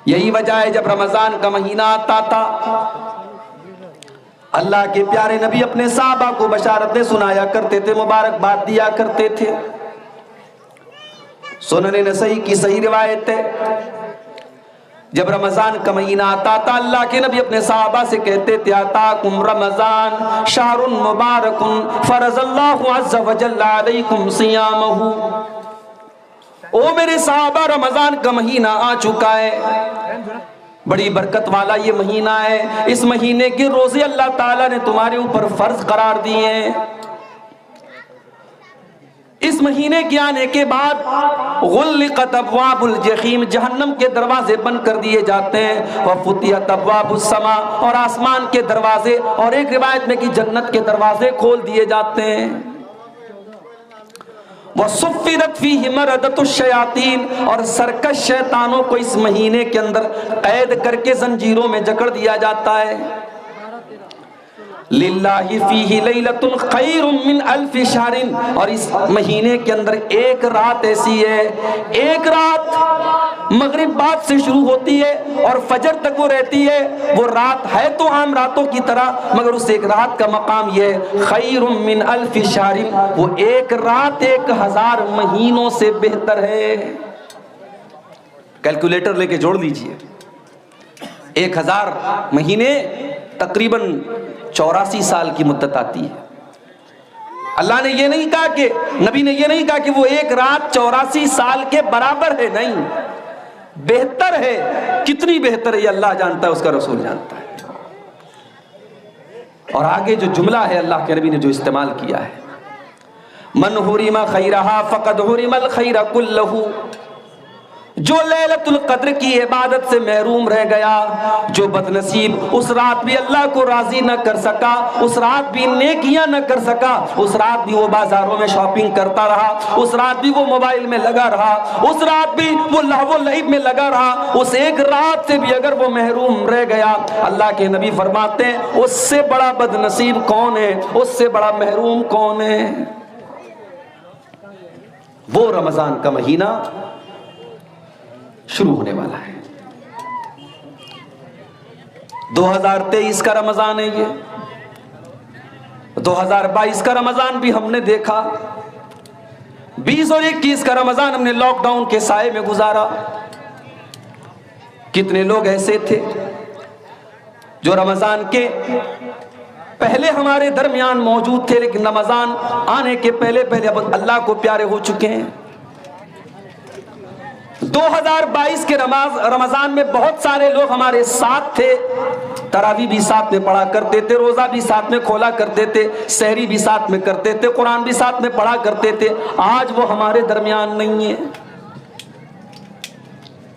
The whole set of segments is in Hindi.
यही वजह है जब रमजान का महीना आता था अल्लाह के प्यारे नबी अपने साहबा को बशारतें सुनाया करते थे, मुबारकबाद दिया करते थे। सुनने नसई की सही रिवायत है, जब रमजान का महीना आता था अल्लाह के नबी अपने साहबा से कहते थे आताकुम रमजान शाहरुन मुबारकुन फरज़ल्लाहु अज़्ज़ा व जल्ला अलैकुम सियामहु। ओ मेरे साहबा, रमजान का महीना आ चुका है, बड़ी बरकत वाला ये महीना है। इस महीने के रोजे अल्लाह ताला ने तुम्हारे ऊपर फर्ज करार दिए हैं। इस महीने के आने के बाद गुल्लिक़त अब्वाबुल जहीम, जहन्नम के दरवाजे बंद कर दिए जाते हैं। व फुतिहत अब्वाबुस समा, और आसमान के दरवाजे, और एक रिवायत में कि जन्नत के दरवाजे खोल दिए जाते हैं। व सुफ़्फ़िरत फ़ीहि मरदतुश शयातीन, और सरकश शैतानों को इस महीने के अंदर कैद करके जंजीरों में जकड़ दिया जाता है। लिल्लाहि फ़ीहि लैलतुन खैरुम मिन अल्फ़ि शहरिन, और इस महीने के अंदर एक रात ऐसी है, एक रात मगरिब बाद से शुरू होती है और फजर तक वो रहती है। वो रात है तो आम रातों की तरह, मगर उस एक रात का मकाम ये है खैरुम मिन अल्फ़ि शहरिन, वो एक रात 1000 महीनों से बेहतर है। कैलकुलेटर लेके जोड़ लीजिए, 1000 महीने तकरीबन 84 साल की मुद्दत आती है। अल्लाह ने ये नहीं कहा कि, नबी ने ये नहीं कहा कि वो एक रात 84 साल के बराबर है, नहीं, बेहतर है। कितनी बेहतर है ये अल्लाह जानता है, उसका रसूल जानता है। और आगे जो जुमला है अल्लाह के नबी ने जो इस्तेमाल किया है, मन हुरिमा खैरहा फक़द हुरिमल खैर कुल्लहु, जो लैलतुल कद्र की इबादत से महरूम रह गया, जो बदनसीब उस रात भी अल्लाह को राजी न कर सका, उस रात भी नेकियां न कर सका, उस रात भी वो बाजारों में शॉपिंग करता रहा, उस रात भी वो मोबाइल में लगा रहा, उस रात भी वो लहवो लईब में लगा रहा, उस एक रात से भी अगर वो महरूम रह गया, अल्लाह के नबी फरमाते हैं उससे बड़ा बदनसीब कौन है, उससे बड़ा महरूम कौन है। वो रमजान का महीना शुरू होने वाला है। 2023 का रमजान है ये, 2022 का रमजान भी हमने देखा, 20 और 21 का रमजान हमने लॉकडाउन के साए में गुजारा। कितने लोग ऐसे थे जो रमजान के पहले हमारे दरमियान मौजूद थे, लेकिन रमजान आने के पहले पहले अब अल्लाह को प्यारे हो चुके हैं। 2022 के रमजान में बहुत सारे लोग हमारे साथ थे, तरावी भी साथ में पढ़ा करते थे, रोजा भी साथ में खोला करते थे, सहरी भी साथ में करते थे, कुरान भी साथ में पढ़ा करते थे। आज वो हमारे दरमियान नहीं है।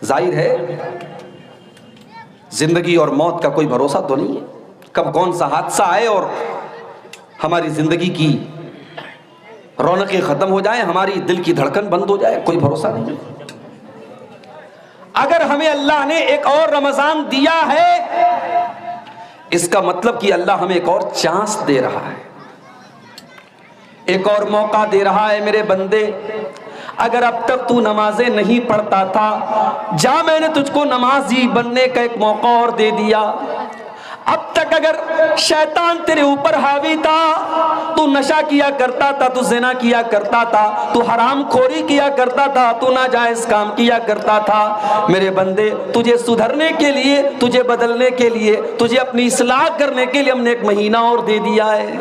जाहिर है जिंदगी और मौत का कोई भरोसा तो नहीं है, कब कौन सा हादसा आए और हमारी जिंदगी की रौनकें खत्म हो जाए, हमारी दिल की धड़कन बंद हो जाए, कोई भरोसा नहीं है। अगर हमें अल्लाह ने एक और रमजान दिया है, इसका मतलब कि अल्लाह हमें एक और चांस दे रहा है, एक और मौका दे रहा है। मेरे बंदे, अगर अब तक तू नमाजें नहीं पढ़ता था, जा, मैंने तुझको नमाजी बनने का एक मौका और दे दिया। अब तक अगर शैतान तेरे ऊपर हावी था, तू नशा किया करता था, तू ज़िना किया करता था, तू हराम खोरी किया करता था, तू नाजायज काम किया करता था, मेरे बंदे, तुझे सुधरने के लिए, तुझे बदलने के लिए, तुझे अपनी इस्लाह करने के लिए हमने एक महीना और दे दिया है।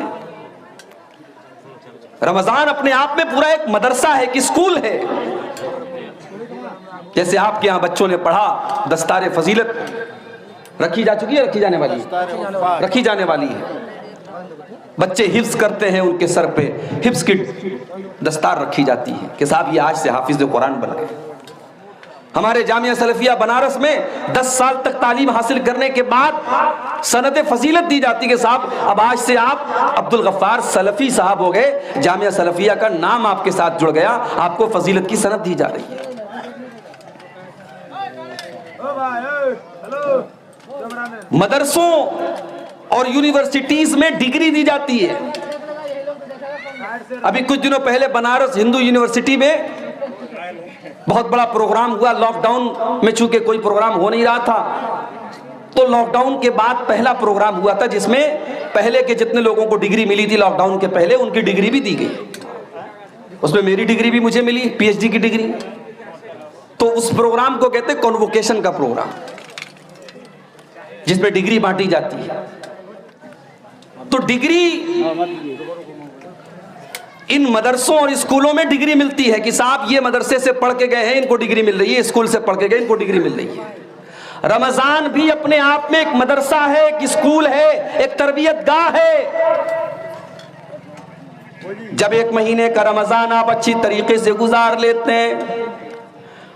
रमजान अपने आप में पूरा एक मदरसा है कि स्कूल है। जैसे आपके यहाँ बच्चों ने पढ़ा, दस्तार फजीलत रखी जा चुकी है, रखी जाने वाली है, रखी जाने वाली है। बच्चे हिफ्ज करते हैं, उनके सर पे हिफ्ज की दस्तार रखी जाती है कि साहब ये आज से हाफिज कुरान बन गए। हमारे जामिया सलफिया बनारस में 10 साल तक तालीम हासिल करने के बाद सनद फजीलत दी जाती है कि साहब अब आज से आप अब्दुल गफ्फार सलफी साहब हो गए, जामिया सलफिया का नाम आपके साथ जुड़ गया, आपको फजीलत की सनद दी जा रही है। मदरसों और यूनिवर्सिटीज में डिग्री दी जाती है। अभी कुछ दिनों पहले बनारस हिंदू यूनिवर्सिटी में बहुत बड़ा प्रोग्राम हुआ लॉकडाउन में, चूंकि कोई प्रोग्राम हो नहीं रहा था, तो लॉकडाउन के बाद पहला प्रोग्राम हुआ था जिसमें पहले के जितने लोगों को डिग्री मिली थी लॉकडाउन के पहले, उनकी डिग्री भी दी गई। उसमें मेरी डिग्री भी मुझे मिली, पीएचडी की डिग्री। तो उस प्रोग्राम को कहते हैं कॉन्वोकेशन का प्रोग्राम, जिसमें डिग्री बांटी जाती है। तो डिग्री इन मदरसों और स्कूलों में डिग्री मिलती है कि साहब ये मदरसे से पढ़ के गए हैं, इनको डिग्री मिल रही है, स्कूल से पढ़ के गए, इनको डिग्री मिल रही है। रमजान भी अपने आप में एक मदरसा है, एक स्कूल है, एक तरबियत गाह है। जब एक महीने का रमजान आप अच्छी तरीके से गुजार लेते हैं,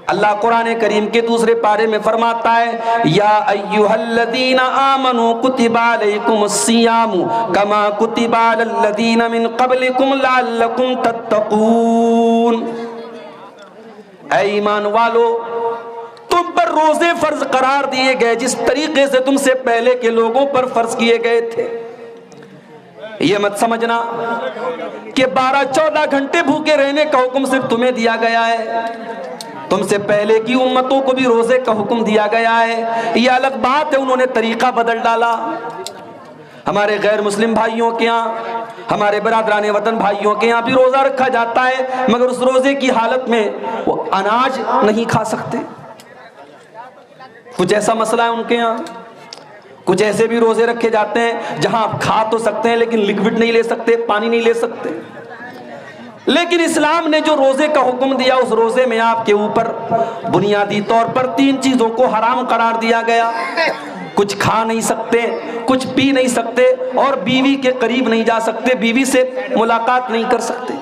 अल्लाह कुरान करीम के दूसरे पारे में फरमाता है, या अय्युहल्लज़ीना आमनू कुतिबा अलैकुमुस्सियामु कमा कुतिबा अलल्लज़ीना मिन क़ब्लिकुम लअल्लकुम तत्तक़ून। ऐ ईमान वालो, तुम पर रोजे फर्ज करार दिए गए जिस तरीके से तुमसे पहले के लोगों पर फर्ज किए गए थे। ये मत समझना कि 12-14 घंटे भूखे रहने का हुक्म सिर्फ तुम्हें दिया गया है, तुमसे पहले की उम्मतों को भी रोजे का हुक्म दिया गया है। ये अलग बात है उन्होंने तरीका बदल डाला। हमारे गैर मुस्लिम भाइयों के यहाँ, हमारे बरादरान वतन भाइयों के यहाँ भी रोजा रखा जाता है, मगर उस रोजे की हालत में वो अनाज नहीं खा सकते। कुछ ऐसा मसला है उनके यहाँ। कुछ ऐसे भी रोजे रखे जाते हैं जहां आप खा तो सकते हैं लेकिन लिक्विड नहीं ले सकते, पानी नहीं ले सकते। लेकिन इस्लाम ने जो रोजे का हुक्म दिया, उस रोजे में आपके ऊपर बुनियादी तौर पर 3 चीजों को हराम करार दिया गया। कुछ खा नहीं सकते, कुछ पी नहीं सकते, और बीवी के करीब नहीं जा सकते, बीवी से मुलाकात नहीं कर सकते।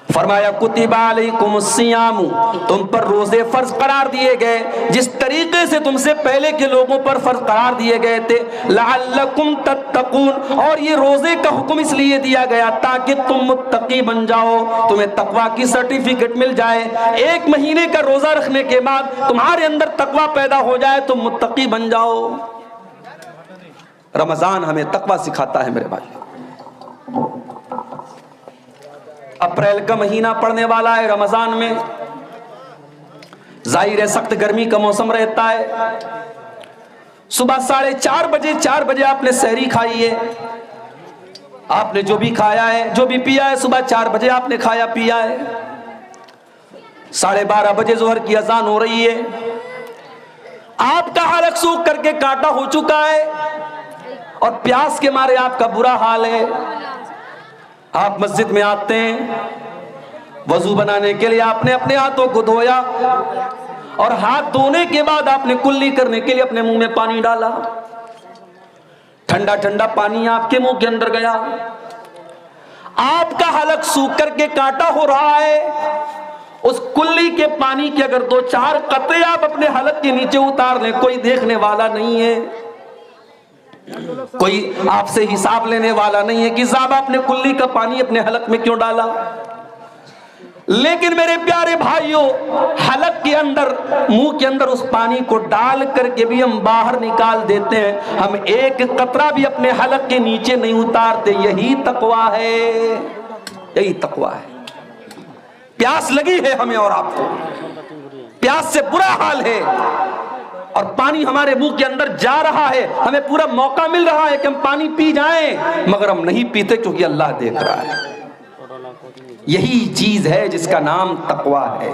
फरमाया कुतिबा अलैकुमुस्सियामु, तुम पर रोजे फर्ज करार दिए गए जिस तरीके से तुमसे पहले के लोगों पर फर्ज करार दिए गए थे, लअल्लकुम तत्तकून। और ये रोजे का हुक्म इसलिए दिया गया ताकि तुम मुत्तकी बन जाओ, तुम्हें तकवा की सर्टिफिकेट मिल जाए। 1 महीने का रोजा रखने के बाद तुम्हारे अंदर तकवा पैदा हो जाए, तुम मुत्तकी बन जाओ। रमजान हमें तकवा सिखाता है मेरे भाई। अप्रैल का महीना पड़ने वाला है, रमजान में जाहिर है सख्त गर्मी का मौसम रहता है। सुबह 4:30 बजे आपने सहरी खाई है, आपने जो भी खाया है, जो भी पिया है, सुबह 4 बजे आपने खाया पिया है। 12:30 बजे जोहर की अजान हो रही है, आपका हलक सूख करके कांटा हो चुका है और प्यास के मारे आपका बुरा हाल है। आप मस्जिद में आते हैं, वजू बनाने के लिए आपने अपने हाथों को धोया और हाथ धोने के बाद आपने कुल्ली करने के लिए अपने मुंह में पानी डाला। ठंडा ठंडा पानी आपके मुंह के अंदर गया, आपका हलक सूख करके कांटा हो रहा है। उस कुल्ली के पानी के अगर 2-4 कतरे आप अपने हलक के नीचे उतार लें, कोई देखने वाला नहीं है, कोई आपसे हिसाब लेने वाला नहीं है कि साहब आपने कुल्ली का पानी अपने हलक में क्यों डाला। लेकिन मेरे प्यारे भाइयों, हलक के अंदर, मुंह के अंदर उस पानी को डाल करके भी हम बाहर निकाल देते हैं, हम 1 कतरा भी अपने हलक के नीचे नहीं उतारते। यही तकवा है, यही तकवा है। प्यास लगी है हमें और आपको, प्यास से बुरा हाल है और पानी हमारे मुंह के अंदर जा रहा है, हमें पूरा मौका मिल रहा है कि हम पानी पी जाएं, मगर हम नहीं पीते क्योंकि अल्लाह देख रहा है। यही चीज है जिसका नाम तकवा है।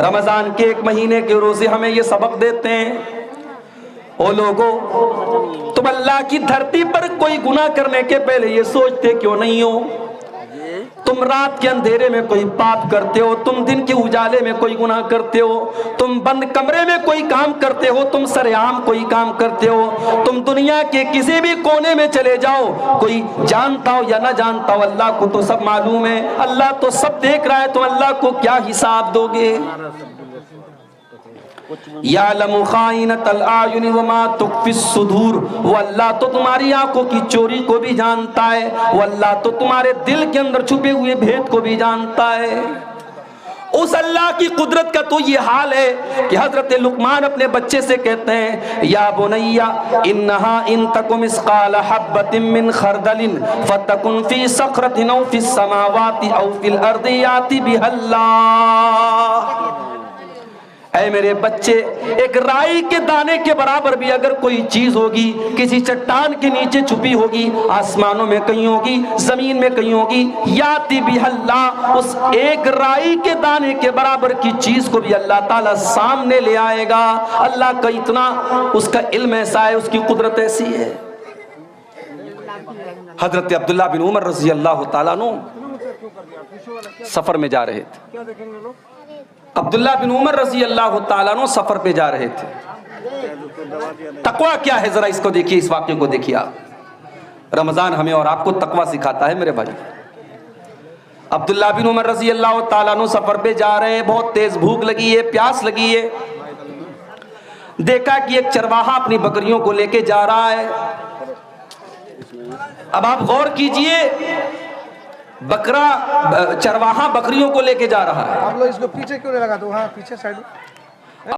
रमजान के 1 महीने के रोजे हमें ये सबक देते हैं, ओ लोगों, तुम अल्लाह की धरती पर कोई गुनाह करने के पहले ये सोचते क्यों नहीं हो? तुम रात के अंधेरे में कोई पाप करते हो, तुम दिन के उजाले में कोई गुनाह करते हो, तुम बंद कमरे में कोई काम करते हो, तुम सरेआम कोई काम करते हो, तुम दुनिया के किसी भी कोने में चले जाओ, कोई जानता हो या ना जानता हो, अल्लाह को तो सब मालूम है, अल्लाह तो सब देख रहा है, तुम अल्लाह को क्या हिसाब दोगे? यालमु खाइनतल आयुनि वमा तुख्फिस सुदूर, वो अल्लाह तो तुम्हारी आंखों की चोरी को भी जानता है, वो अल्लाह तो तुम्हारे दिल के अंदर छुपे हुए भेद को भी जानता है। उस अल्लाह की कुदरत का तो ये हाल है कि हजरत लुकमान अपने बच्चे से कहते हैं, या बुनैया इन्नहा इन तकुम मिस्काल हब्बतिन मिन खरदलिन फतकुन फी सखरतिन औ फिस समावाति औ फिल अर्दि याति बिहल्लाह। ऐ मेरे बच्चे, एक राई के दाने के बराबर भी अगर कोई चीज होगी, किसी चट्टान के नीचे छुपी होगी, आसमानों में कहीं होगी, जमीन में कहीं होगी, याति बिहल्लाह, उस एक राई के दाने के बराबर की चीज को भी अल्लाह ताला सामने ले आएगा। अल्लाह का इतना, उसका इल्म ऐसा है, उसकी कुदरत ऐसी है। हजरत अब्दुल्ला बिन उमर रजी अल्लाह ताला अन्हु सफर में जा रहे थे। अब्दुल्ला बिन उमर रजी अल्लाह ताला अन्हु सफर पे जा रहे थे। तकवा क्या है, जरा इसको देखिए, इस वाक्य को देखिए आप। रमजान हमें और आपको तकवा सिखाता है मेरे भाई। अब्दुल्ला बिन उमर रजी अल्लाह ताला अन्हु सफर पे जा रहे हैं, बहुत तेज भूख लगी है, प्यास लगी है। देखा कि एक चरवाहा अपनी बकरियों को लेके जा रहा है। अब आप गौर कीजिए, चरवाहा बकरियों को लेके जा रहा है। आप लोग इसको पीछे क्यों नहीं लगा दो, हाँ पीछे साइड में।